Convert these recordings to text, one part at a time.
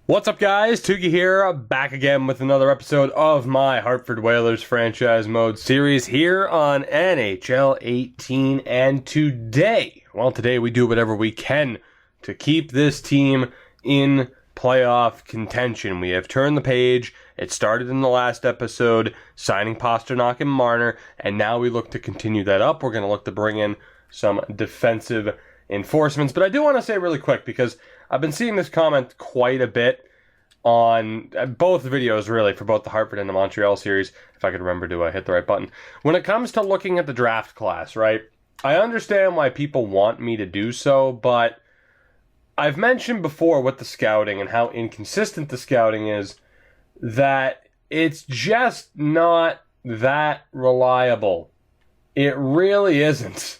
What's up, guys? Tuki here, back again with another episode of my Hartford Whalers franchise mode series here on NHL 18. And today we do whatever we can to keep this team in playoff contention. We have turned the page. It started in the last episode, signing Pastrnak and Marner, and now we look to continue that up. We're going to look to bring in some defensive enforcements. But I do want to say really quick, because I've been seeing this comment quite a bit on both videos, really, for both the Hartford and the Montreal series, if I could remember to hit the right button. When it comes to looking at the draft class, right, I understand why people want me to do so, but I've mentioned before with the scouting and how inconsistent the scouting is, that it's just not that reliable. It really isn't.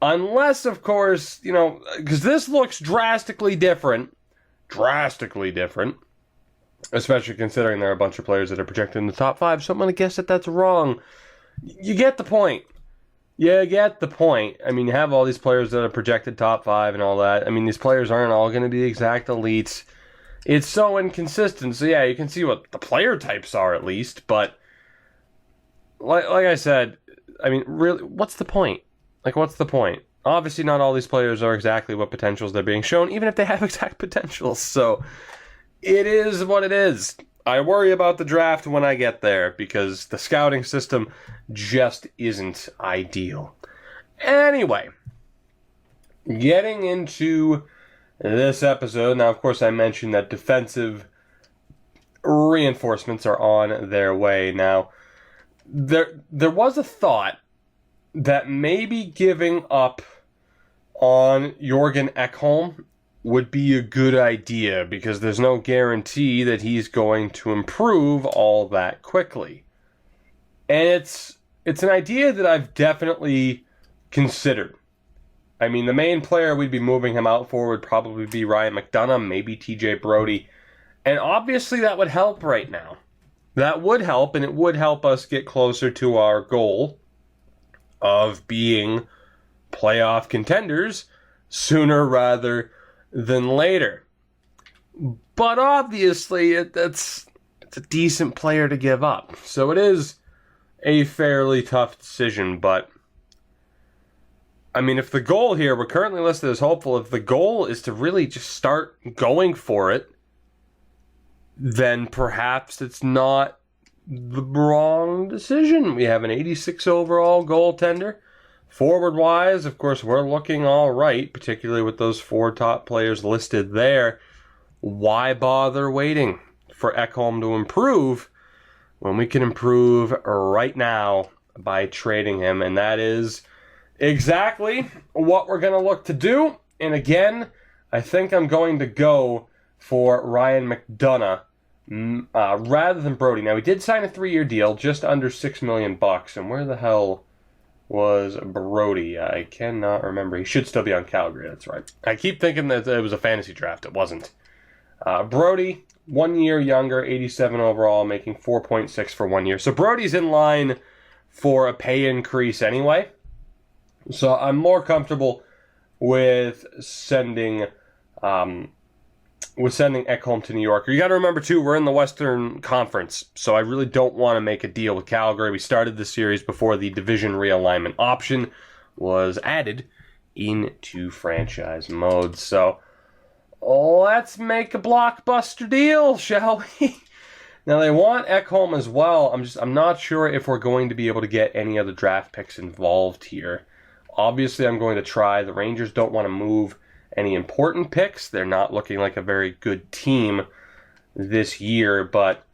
Unless, of course, because this looks drastically different, especially considering there are a bunch of players that are projected in the top 5, so I'm going to guess that that's wrong. You get the point. I mean, you have all these players that are projected top 5 and all that. I mean, these players aren't all going to be exact elites. It's so inconsistent. So, yeah, you can see what the player types are at least, but like I said, I mean, really, what's the point? What's the point? Obviously, not all these players are exactly what potentials they're being shown, even if they have exact potentials. So, it is what it is. I worry about the draft when I get there, because the scouting system just isn't ideal. Anyway, getting into this episode. Now, of course, I mentioned that defensive reinforcements are on their way. Now, there was a thought that maybe giving up on Jorgen Ekholm would be a good idea, because there's no guarantee that he's going to improve all that quickly. And it's an idea that I've definitely considered. I mean, the main player we'd be moving him out for would probably be Ryan McDonagh, maybe TJ Brodie. And obviously that would help right now. That would help, and it would help us get closer to our goal of being playoff contenders sooner rather than later. But obviously, it's a decent player to give up. So it is a fairly tough decision. But, I mean, if the goal here, we're currently listed as hopeful, if the goal is to really just start going for it, then perhaps it's not the wrong decision. We have an 86 overall goaltender. Forward-wise, of course, we're looking all right, particularly with those 4 top players listed there. Why bother waiting for Ekholm to improve when we can improve right now by trading him? And that is exactly what we're going to look to do. And again, I think I'm going to go for Ryan McDonagh rather than Brodie. Now, he did sign a 3-year deal, just under $6 million. And where the hell was Brodie? I cannot remember. He should still be on Calgary, that's right. I keep thinking that it was a fantasy draft. It wasn't. Brodie, 1 year younger, 87 overall, making 4.6 for 1 year. So Brodie's in line for a pay increase anyway. So I'm more comfortable with sending Ekholm to New York. You got to remember, too, we're in the Western Conference, so I really don't want to make a deal with Calgary. We started the series before the division realignment option was added into franchise mode. So let's make a blockbuster deal, shall we? Now, they want Ekholm as well. I'm not sure if we're going to be able to get any other draft picks involved here. Obviously, I'm going to try. The Rangers don't want to move any important picks. They're not looking like a very good team this year, but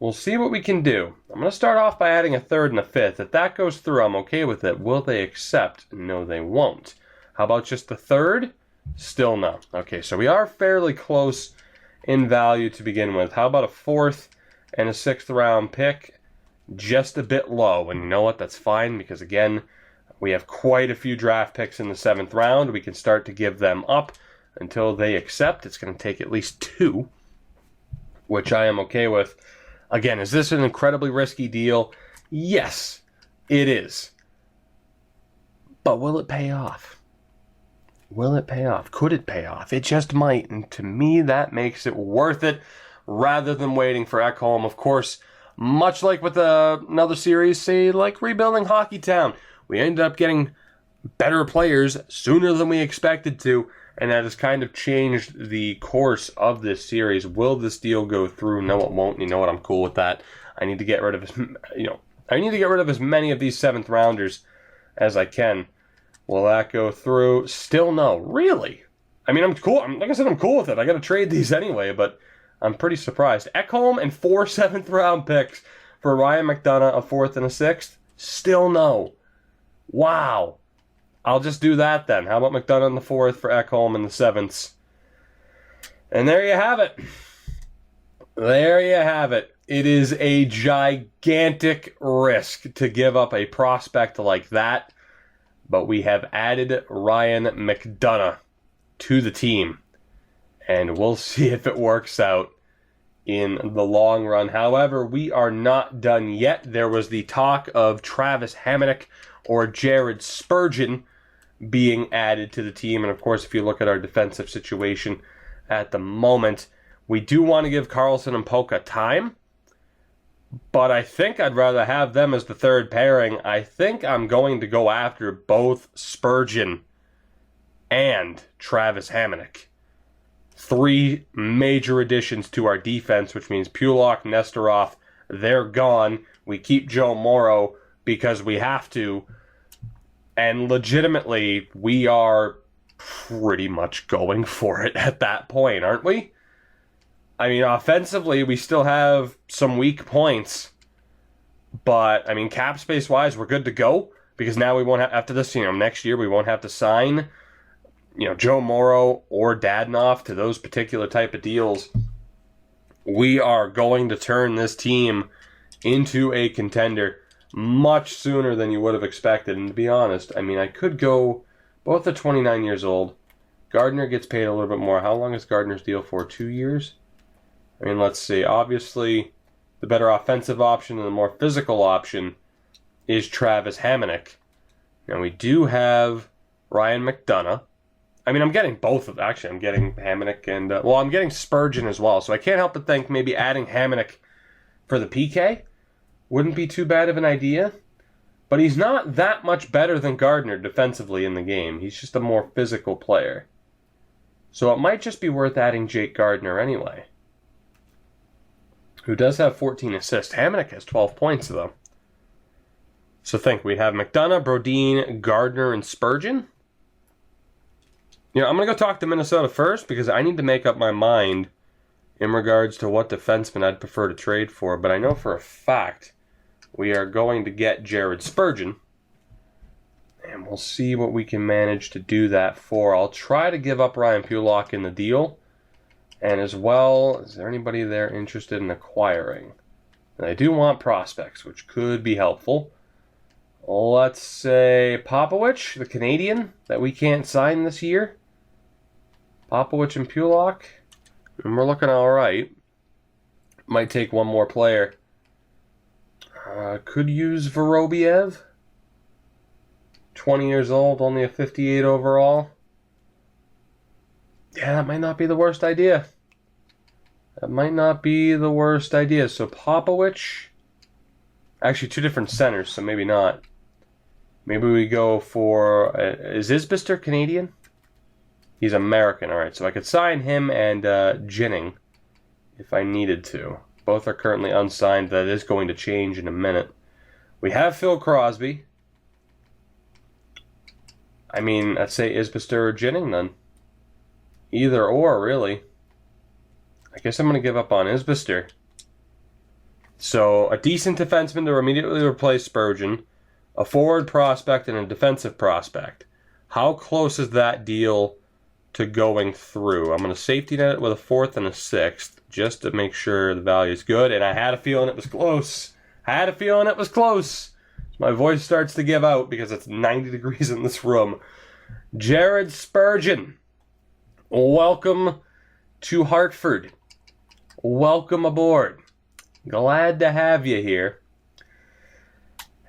we'll see what we can do. I'm going to start off by adding a 3rd and a 5th. If that goes through, I'm okay with it. Will they accept? No, they won't. How about just the 3rd? Still no. Okay, so we are fairly close in value to begin with. How about a 4th and a 6th round pick? Just a bit low, and you know what? That's fine, because again, we have quite a few draft picks in the 7th round. We can start to give them up until they accept. It's going to take at least 2, which I am okay with. Again, is this an incredibly risky deal? Yes, it is. But will it pay off? Will it pay off? Could it pay off? It just might. And to me, that makes it worth it rather than waiting for Ekholm. Of course, much like with another series, say like rebuilding Hockey Town, we ended up getting better players sooner than we expected to, and that has kind of changed the course of this series. Will this deal go through? No, it won't. You know what? I'm cool with that. I need to get rid of as many of these 7th rounders as I can. Will that go through? Still no. Really? I mean, I'm cool. Like I said, I'm cool with it. I got to trade these anyway, but I'm pretty surprised. Ekholm and 4 7th-round picks for Ryan McDonagh, a 4th and a 6th? Still no. Wow. I'll just do that then. How about McDonagh in the 4th for Ekholm in the 7th? And there you have it. There you have it. It is a gigantic risk to give up a prospect like that, but we have added Ryan McDonagh to the team, and we'll see if it works out in the long run. However, we are not done yet. There was the talk of Travis Hamonic or Jared Spurgeon being added to the team, and of course, if you look at our defensive situation at the moment, we do want to give Carlson and Polka time, but I think I'd rather have them as the 3rd pairing. I think I'm going to go after both Spurgeon and Travis Hamonic. 3 major additions to our defense, which means Pulock, Nesterov, they're gone. We keep Joe Morrow because we have to. And legitimately, we are pretty much going for it at that point, aren't we? I mean, offensively, we still have some weak points. But, I mean, cap space-wise, we're good to go. Because now we won't have, after this, next year, we won't have to sign, Joe Morrow or Dadonov to those particular type of deals. We are going to turn this team into a contender much sooner than you would have expected. And to be honest, I mean, I could go, both are 29 years old. Gardiner gets paid a little bit more. How long is Gardiner's deal for? 2 years? I mean, let's see. Obviously, the better offensive option and the more physical option is Travis Hamonic. Now, we do have Ryan McDonagh. I mean, I'm getting both of them. Actually, I'm getting Hamonic and... I'm getting Spurgeon as well. So I can't help but think maybe adding Hamonic for the PK wouldn't be too bad of an idea. But he's not that much better than Gardiner defensively in the game. He's just a more physical player. So it might just be worth adding Jake Gardiner anyway, who does have 14 assists. Hamonic has 12 points, though. So think, we'd have McDonagh, Brodin, Gardiner, and Spurgeon. I'm going to go talk to Minnesota first because I need to make up my mind in regards to what defenseman I'd prefer to trade for. But I know for a fact we are going to get Jared Spurgeon. And we'll see what we can manage to do that for. I'll try to give up Ryan Pulock in the deal. And as well, is there anybody there interested in acquiring? And I do want prospects, which could be helpful. Let's say Popovich, the Canadian, that we can't sign this year. Popovich and Pulock. And we're looking all right. Might take one more player. Could use Vorobiev. 20 years old, only a 58 overall. Yeah, that might not be the worst idea. That might not be the worst idea. So Popovich. Actually, 2 different centers, so maybe not. Maybe we go for... is Isbister Canadian? He's American. All right, so I could sign him and Ginning if I needed to. Both are currently unsigned. That is going to change in a minute. We have Phil Crosby. I mean, I'd say Isbister or Ginning then. Either or, really. I guess I'm going to give up on Isbister. So, a decent defenseman to immediately replace Spurgeon, a forward prospect, and a defensive prospect. How close is that deal to going through? I'm going to safety net it with a 4th and a 6th, just to make sure the value is good, and I had a feeling it was close. My voice starts to give out because it's 90 degrees in this room. Jared Spurgeon, welcome to Hartford. Welcome aboard. Glad to have you here.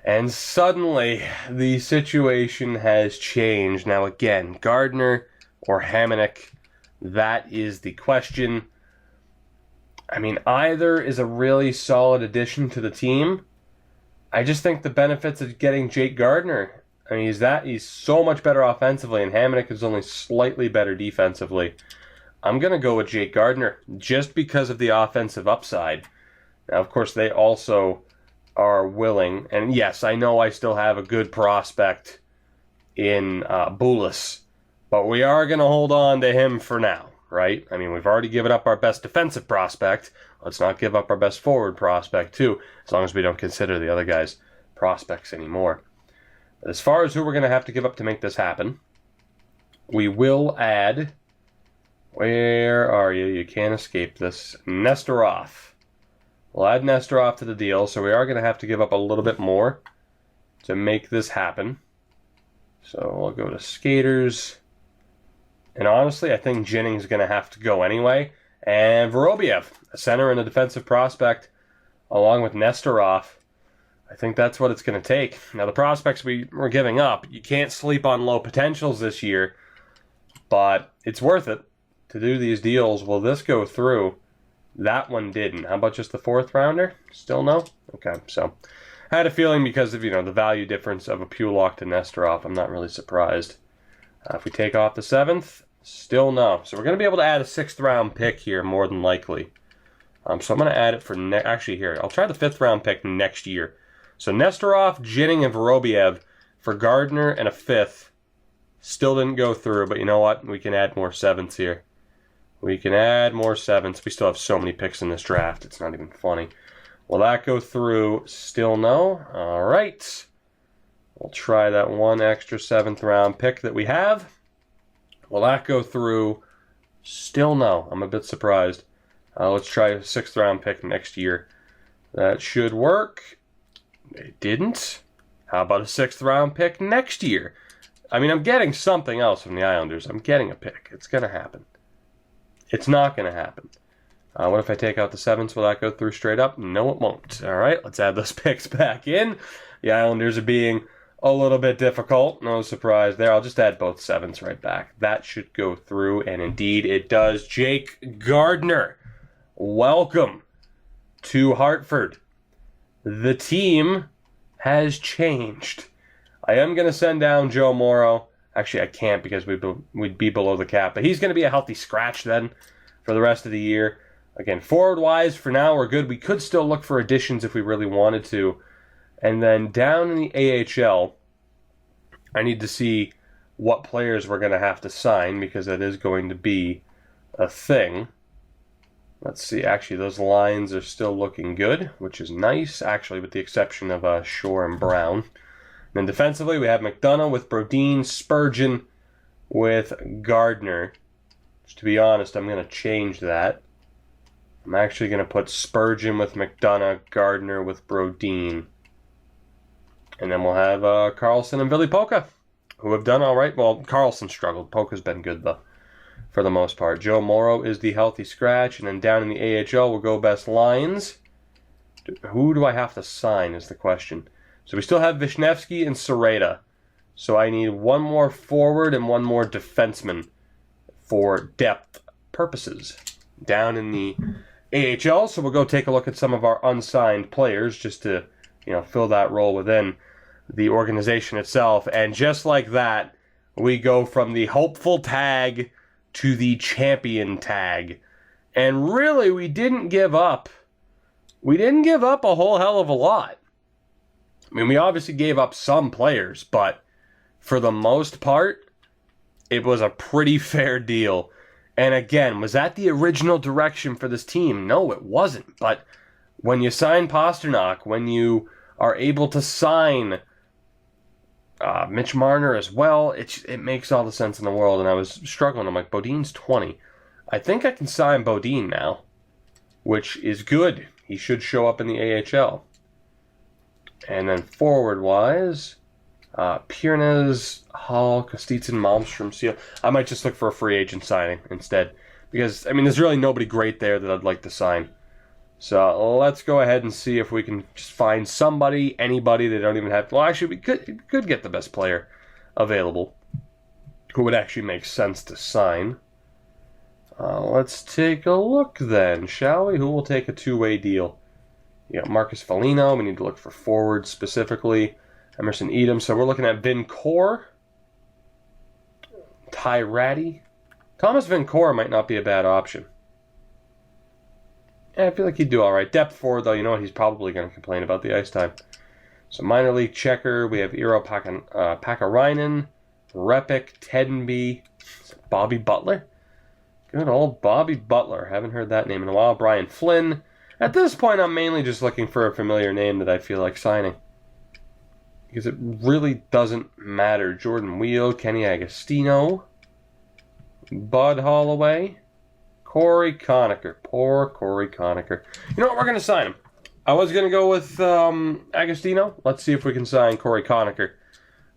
And suddenly, the situation has changed. Now again, Gardiner or Hamonic? That is the question. I mean, either is a really solid addition to the team. I just think the benefits of getting Jake Gardiner. I mean, he's so much better offensively, and Hamonic is only slightly better defensively. I'm going to go with Jake Gardiner just because of the offensive upside. Now, of course, they also are willing, and yes, I know I still have a good prospect in Boulis, but we are going to hold on to him for now, right? I mean, we've already given up our best defensive prospect. Let's not give up our best forward prospect, too, as long as we don't consider the other guys prospects anymore. But as far as who we're going to have to give up to make this happen, we will add... Where are you? You can't escape this. Nesterov. We'll add Nesterov to the deal, so we are going to have to give up a little bit more to make this happen. So we'll go to skaters. And honestly, I think Jennings is going to have to go anyway. And Vorobiev, a center and a defensive prospect, along with Nesterov. I think that's what it's going to take. Now, the prospects we're giving up, you can't sleep on low potentials this year, but it's worth it to do these deals. Will this go through? That one didn't. How about just the fourth rounder? Still no? Okay, so I had a feeling because of, the value difference of a Pulock to Nesterov. I'm not really surprised. If we take off the seventh, still no. So we're going to be able to add a sixth round pick here, more than likely. So I'm going to add it for actually here. I'll try the fifth round pick next year. So Nesterov, Jennings, and Vorobiev for Gardiner and a fifth. Still didn't go through, but you know what? We can add more sevenths here. We can add more sevenths. We still have so many picks in this draft. It's not even funny. Will that go through? Still no. All right. We'll try that one extra seventh round pick that we have. Will that go through? Still no. I'm a bit surprised. Let's try a sixth round pick next year. That should work. It didn't. How about a sixth round pick next year? I mean, I'm getting something else from the Islanders. I'm getting a pick. It's going to happen. It's not going to happen. What if I take out the sevenths? Will that go through straight up? No, it won't. All right, let's add those picks back in. The Islanders are being a little bit difficult. No surprise there. I'll just add both sevenths right back. That should go through, and indeed it does. Jake Gardiner, welcome to Hartford. The team has changed. I am going to send down Joe Morrow. Actually, I can't because we'd be below the cap. But he's going to be a healthy scratch then for the rest of the year. Again, forward-wise, for now, we're good. We could still look for additions if we really wanted to. And then down in the AHL, I need to see what players we're going to have to sign because that is going to be a thing. Let's see. Actually, those lines are still looking good, which is nice, actually, with the exception of Shore and Brown. And then defensively, we have McDonagh with Brodin, Spurgeon with Gardiner. Which, to be honest, I'm going to change that. I'm actually going to put Spurgeon with McDonagh, Gardiner with Brodin. And then we'll have Carlson and Billy Polka, who have done all right. Well, Carlson struggled. Polka's been good, though, for the most part. Joe Morrow is the healthy scratch. And then down in the AHL, we'll go best lines. Who do I have to sign is the question. So we still have Vishnevsky and Sereda. So I need one more forward and one more defenseman for depth purposes. Down in the AHL, so we'll go take a look at some of our unsigned players just to, fill that role within the organization itself. And just like that, we go from the hopeful tag to the champion tag. And really, we didn't give up. We didn't give up a whole hell of a lot. I mean, we obviously gave up some players, but for the most part, it was a pretty fair deal. And again, was that the original direction for this team? No, it wasn't. But when you sign Pastrnak, when you are able to sign Mitch Marner as well, it makes all the sense in the world. And I was struggling. I'm like, Bodin's 20. I think I can sign Bodin now, which is good. He should show up in the AHL. And then forward-wise, Piernes, Hall, Kostitsyn, Malmstrom, Seal. I might just look for a free agent signing instead. Because, there's really nobody great there that I'd like to sign. So let's go ahead and see if we can just find anybody they don't even have. Well, actually, we could get the best player available. who would actually make sense to sign. Let's take a look then, shall we? Who will take a two-way deal? You got Marcus Foligno. We need to look for forwards specifically. Emerson Edom. So we're looking at Vincor. Ty Ratty. Thomas Vincor might not be a bad option. Yeah, I feel like he'd do all right. Depth forward, though, you know what? He's probably going to complain about the ice time. So minor league checker. We have Eero Pakarainen, Repik, Tedenby, Bobby Butler. Good old Bobby Butler. Haven't heard that name in a while. Brian Flynn. At this point, I'm mainly just looking for a familiar name that I feel like signing. Because it really doesn't matter. Jordan Wheel, Kenny Agostino, Bud Holloway, Corey Conacher. Poor Corey Conacher. You know what? We're going to sign him. I was going to go with Agostino. Let's see if we can sign Corey Conacher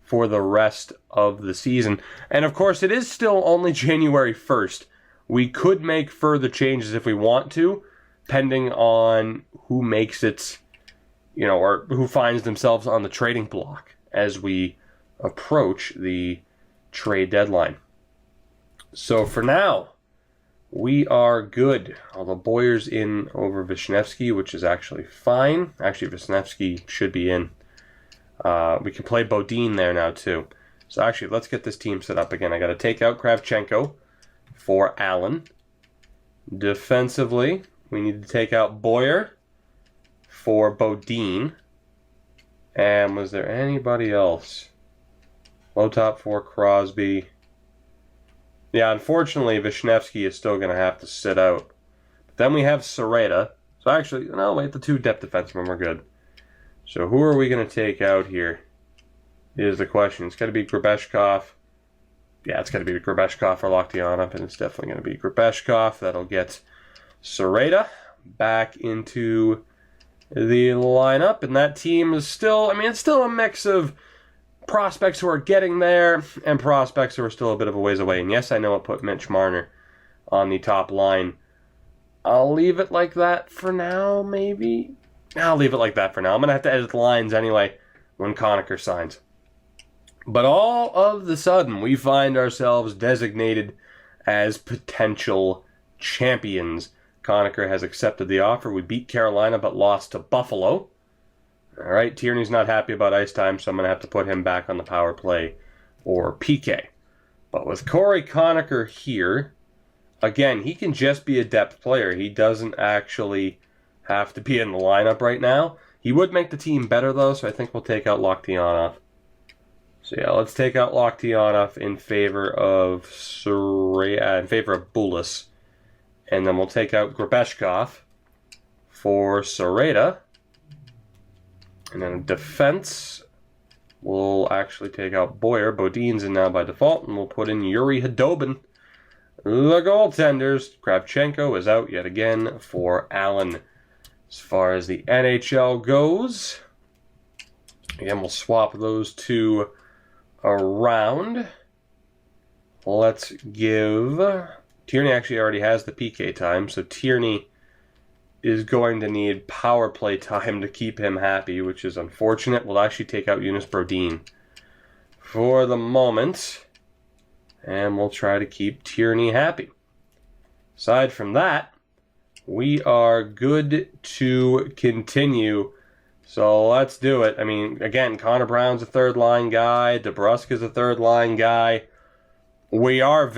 for the rest of the season. And of course, it is still only January 1st. We could make further changes if we want to, depending on who makes it, you know, or who finds themselves on the trading block as we approach the trade deadline. So for now, we are good. Although Boyer's in over Vishnevsky, which is actually fine. Actually, Vishnevsky should be in. We can play Bodine there now, too. So actually, let's get this team set up again. I got to take out Kravchenko for Allen. Defensively, we need to take out Boyer for Bodine. And was there anybody else? Low top for Crosby. Yeah, unfortunately, Vishnevsky is still going to have to sit out. But then we have Sereda. So actually, no, wait, the two depth defensemen were good. So who are we going to take out here is the question. It's got to be Grabeshkov. Yeah, it's got to be Grabeshkov or Loktionov, and it's definitely going to be Grabeshkov. That'll get Sereda back into the lineup, and that team is still, I mean, it's still a mix of prospects who are getting there and prospects who are still a bit of a ways away. And yes, I know it put Mitch Marner on the top line. I'll leave it like that for now, maybe. I'll leave it like that for now. I'm going to have to edit the lines anyway when Conacher signs. But all of the sudden, we find ourselves designated as potential champions. Conacher has accepted the offer. We beat Carolina but lost to Buffalo. All right, Tierney's not happy about ice time, so I'm going to have to put him back on the power play or PK. But with Corey Conacher here, again, he can just be a depth player. He doesn't actually have to be in the lineup right now. He would make the team better, though, so I think we'll take out Loktionov. So yeah, let's take out Loktionov in favor of Bulis. And then we'll take out Grabeshkov for Sereda. And then defense, we'll actually take out Boyer. Bodine's in now by default, and we'll put in Yuri Hudobin. The goaltenders, Kravchenko is out yet again for Allen. As far as the NHL goes, again, we'll swap those two around. Let's give... Tierney actually already has the PK time, so Tierney is going to need power play time to keep him happy, which is unfortunate. We'll actually take out Eunice Brodin for the moment, and we'll try to keep Tierney happy. Aside from that, we are good to continue. So let's do it. I mean, again, Connor Brown's a third-line guy. DeBrusk is a third-line guy. We are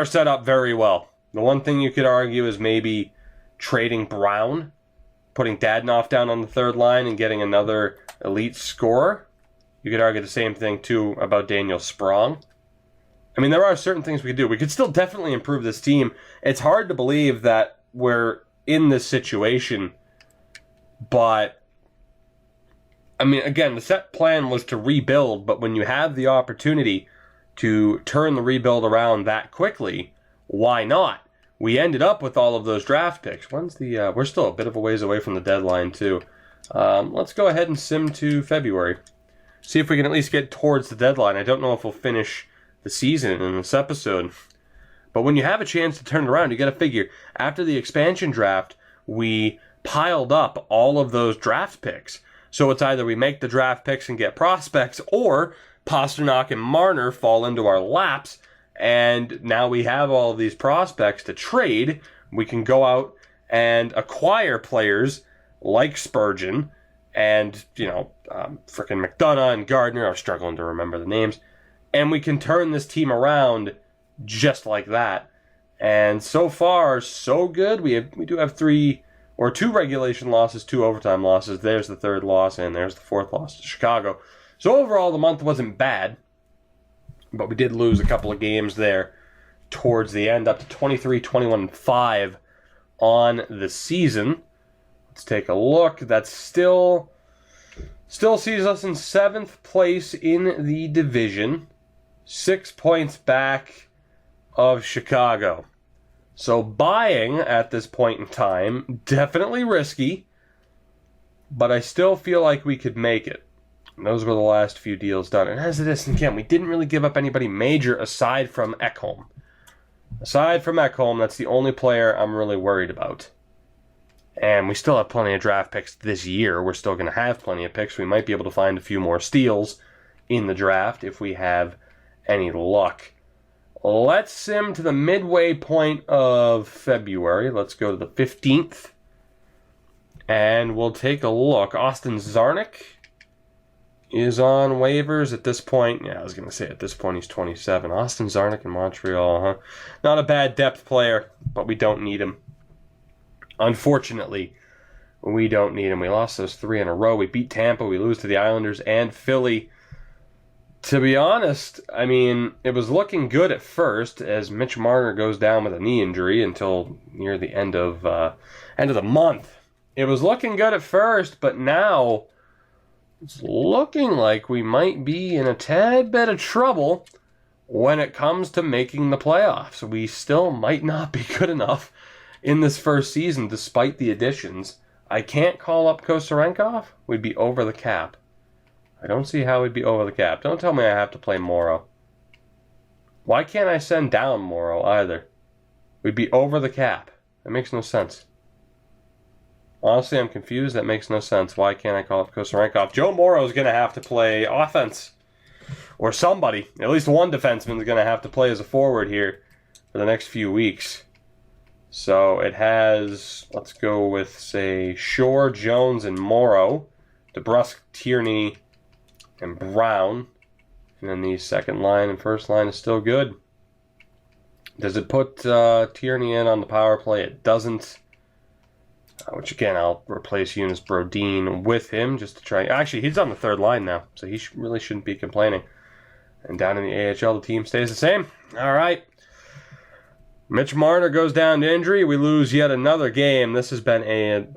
set up very well. The one thing you could argue is maybe trading Brown, putting Dadonov down on the third line and getting another elite scorer. You could argue the same thing, too, about Daniel Sprong. I mean, there are certain things we could do. We could still definitely improve this team. It's hard to believe that we're in this situation, but I mean, again, the set plan was to rebuild, but when you have the opportunity to turn the rebuild around that quickly, why not? We ended up with all of those draft picks. We're still a bit of a ways away from the deadline, too. Let's go ahead and sim to February. See if we can at least get towards the deadline. I don't know if we'll finish the season in this episode. But when you have a chance to turn it around, you got to figure, after the expansion draft, we piled up all of those draft picks. So it's either we make the draft picks and get prospects, or Pastrnak and Marner fall into our laps, and now we have all of these prospects to trade. We can go out and acquire players like Spurgeon and, frickin' McDonagh and Gardiner. I'm struggling to remember the names. And we can turn this team around just like that. And so far, so good. We do have 2 regulation losses, 2 overtime losses. There's the 3rd loss, and there's the 4th loss to Chicago. So overall, the month wasn't bad. But we did lose a couple of games there towards the end, up to 23, 21, and 5 on the season. Let's take a look. That still sees us in 7th place in the division, 6 points back of Chicago. So buying at this point in time, definitely risky, but I still feel like we could make it. And those were the last few deals done. And as it is, again, we didn't really give up anybody major aside from Ekholm. Aside from Ekholm, that's the only player I'm really worried about. And we still have plenty of draft picks this year. We're still going to have plenty of picks. We might be able to find a few more steals in the draft if we have any luck. Let's sim to the midway point of February. Let's go to the 15th. And we'll take a look. Austin Czarnik is on waivers at this point. Yeah, I was going to say at this point he's 27. Austin Czarnik in Montreal, huh? Not a bad depth player, but we don't need him. Unfortunately, we don't need him. We lost those 3 in a row. We beat Tampa. We lose to the Islanders and Philly. To be honest, I mean, it was looking good at first as Mitch Marner goes down with a knee injury until near the end of the month. It was looking good at first, but now it's looking like we might be in a tad bit of trouble when it comes to making the playoffs. We still might not be good enough in this first season despite the additions. I can't call up Kosarenkov. We'd be over the cap. I don't see how we'd be over the cap. Don't tell me I have to play Morrow. Why can't I send down Morrow either? We'd be over the cap. That makes no sense. Honestly, I'm confused. That makes no sense. Why can't I call up Kosarenkov? Joe Morrow is going to have to play offense. Or somebody. At least one defenseman is going to have to play as a forward here for the next few weeks. So it has, let's go with, say, Shore, Jones, and Morrow. DeBrusk, Tierney, and Brown. And then the second line and first line is still good. Does it put Tierney in on the power play? It doesn't. Which, again, I'll replace Eunice Brodin with him just to try. Actually, he's on the 3rd line now, so he really shouldn't be complaining. And down in the AHL, the team stays the same. All right. Mitch Marner goes down to injury. We lose yet another game. This has been a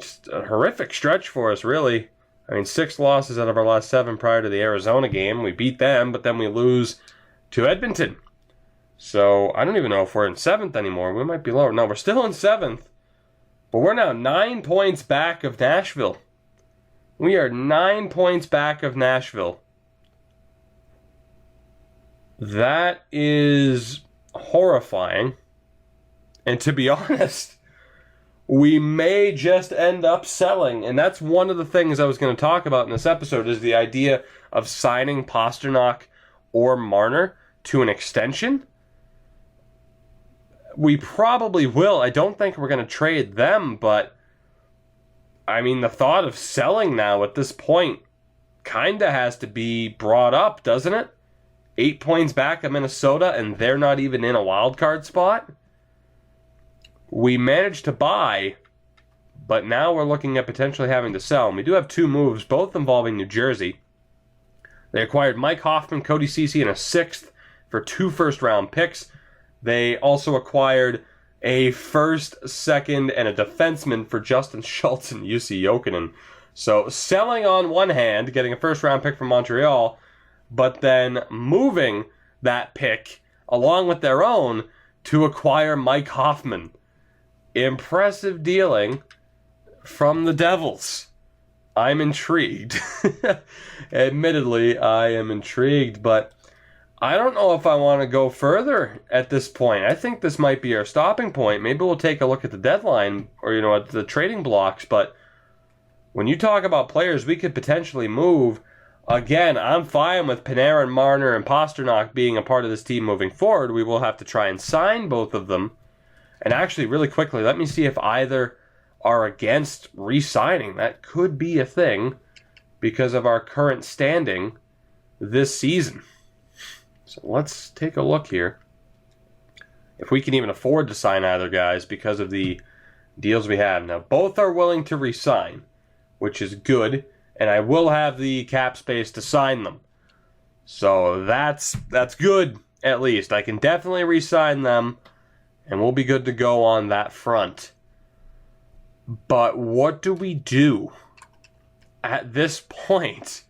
horrific stretch for us, really. I mean, 6 losses out of our last 7 prior to the Arizona game. We beat them, but then we lose to Edmonton. So I don't even know if we're in 7th anymore. We might be lower. No, we're still in 7th. But we're now 9 points back of Nashville. We are 9 points back of Nashville. That is horrifying. And to be honest, we may just end up selling. And that's one of the things I was going to talk about in this episode is the idea of signing Pastrnak or Marner to an extension. We probably will. I don't think we're going to trade them, but I mean, the thought of selling now at this point kind of has to be brought up, doesn't it? 8 points back of Minnesota, and they're not even in a wild card spot. We managed to buy, but now we're looking at potentially having to sell. And we do have 2 moves, both involving New Jersey. They acquired Mike Hoffman, Cody Ceci, and a 6th for 2 first-round picks. They also acquired a 1st, 2nd, and a defenseman for Justin Schultz and Jussi Jokinen. So selling on one hand, getting a first-round pick from Montreal, but then moving that pick along with their own to acquire Mike Hoffman. Impressive dealing from the Devils. I'm intrigued. Admittedly, I am intrigued, but I don't know if I want to go further at this point. I think this might be our stopping point. Maybe we'll take a look at the deadline or, at the trading blocks. But when you talk about players we could potentially move, Again, I'm fine with Panarin, Marner, and Pastrnak being a part of this team moving forward. We will have to try and sign both of them. And actually, really quickly, let me see if either are against re-signing. That could be a thing because of our current standing this season. So let's take a look here. If we can even afford to sign either guys because of the deals we have. Now, both are willing to re-sign, which is good. And I will have the cap space to sign them. So that's good, at least. I can definitely re-sign them, and we'll be good to go on that front. But what do we do at this point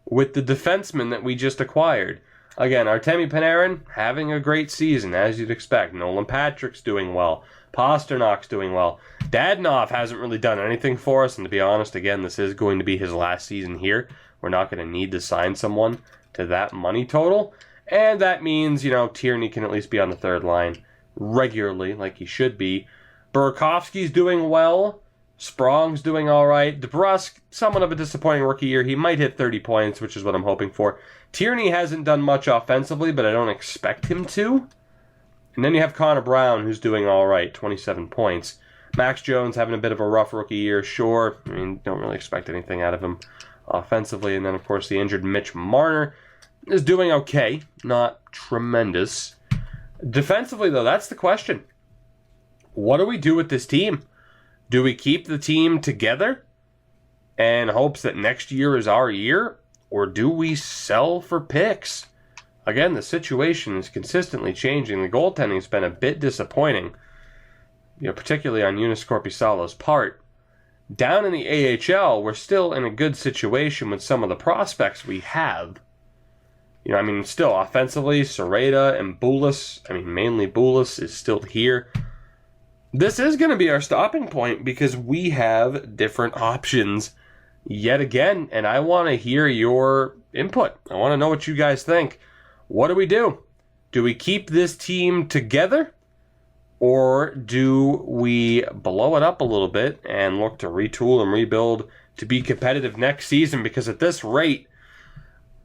with the defenseman that we just acquired? Again, Artemi Panarin having a great season, as you'd expect. Nolan Patrick's doing well. Pasternak's doing well. Dadonov hasn't really done anything for us, and to be honest, again, this is going to be his last season here. We're not going to need to sign someone to that money total, and that means, Tierney can at least be on the third line regularly, like he should be. Burakovsky's doing well. Sprong's doing all right. DeBrusk, somewhat of a disappointing rookie year. He might hit 30 points, which is what I'm hoping for. Tierney hasn't done much offensively, but I don't expect him to. And then you have Connor Brown, who's doing all right, 27 points. Max Jones having a bit of a rough rookie year, sure. Don't really expect anything out of him offensively. And then, of course, the injured Mitch Marner is doing okay, not tremendous. Defensively, though, that's the question. What do we do with this team? Do we keep the team together in hopes that next year is our year? Or do we sell for picks? Again, the situation is consistently changing. The goaltending's been a bit disappointing, particularly on Joonas Korpisalo's part. Down in the AHL, we're still in a good situation with some of the prospects we have. Still offensively, Sereda and Bulis, mainly Bulis is still here. This is going to be our stopping point because we have different options yet again, and I want to hear your input. I want to know what you guys think. What do we do? Do we keep this team together? Or do we blow it up a little bit and look to retool and rebuild to be competitive next season? Because at this rate,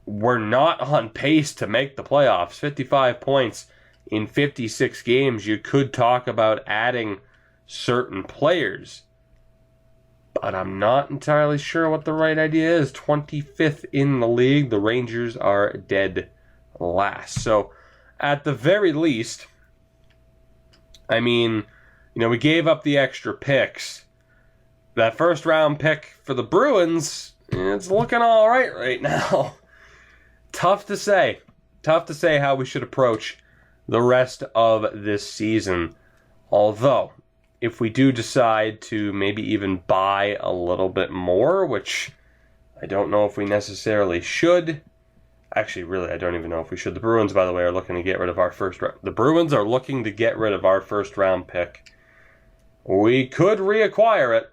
we're not on pace to make the playoffs. 55 points in 56 games. You could talk about adding certain players. But I'm not entirely sure what the right idea is. 25th in the league. The Rangers are dead last. So, at the very least, we gave up the extra picks. That first round pick for the Bruins, it's looking all right now. Tough to say how we should approach the rest of this season. Although, if we do decide to maybe even buy a little bit more, which I don't know if we necessarily should. Actually, really, I don't even know if we should. The Bruins, by the way, are looking to get rid of our first round. The Bruins are looking to get rid of our first round pick. We could reacquire it.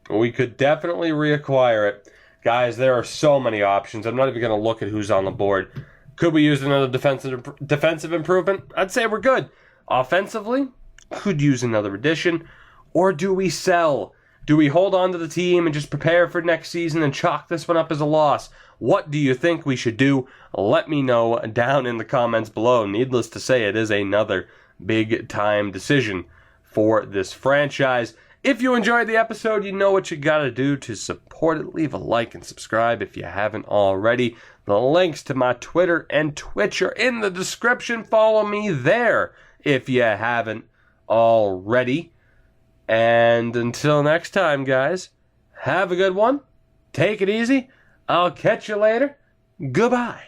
We could definitely reacquire it. Guys, there are so many options. I'm not even going to look at who's on the board. Could we use another defensive improvement? I'd say we're good. Offensively, could use another addition. Or do we sell? Do we hold on to the team and just prepare for next season and chalk this one up as a loss? What do you think we should do? Let me know down in the comments below. Needless to say, it is another big-time decision for this franchise. If you enjoyed the episode, you know what you gotta do to support it. Leave a like and subscribe if you haven't already. The links to my Twitter and Twitch are in the description. Follow me there if you haven't already. And until next time, guys, have a good one. Take it easy. I'll catch you later. Goodbye.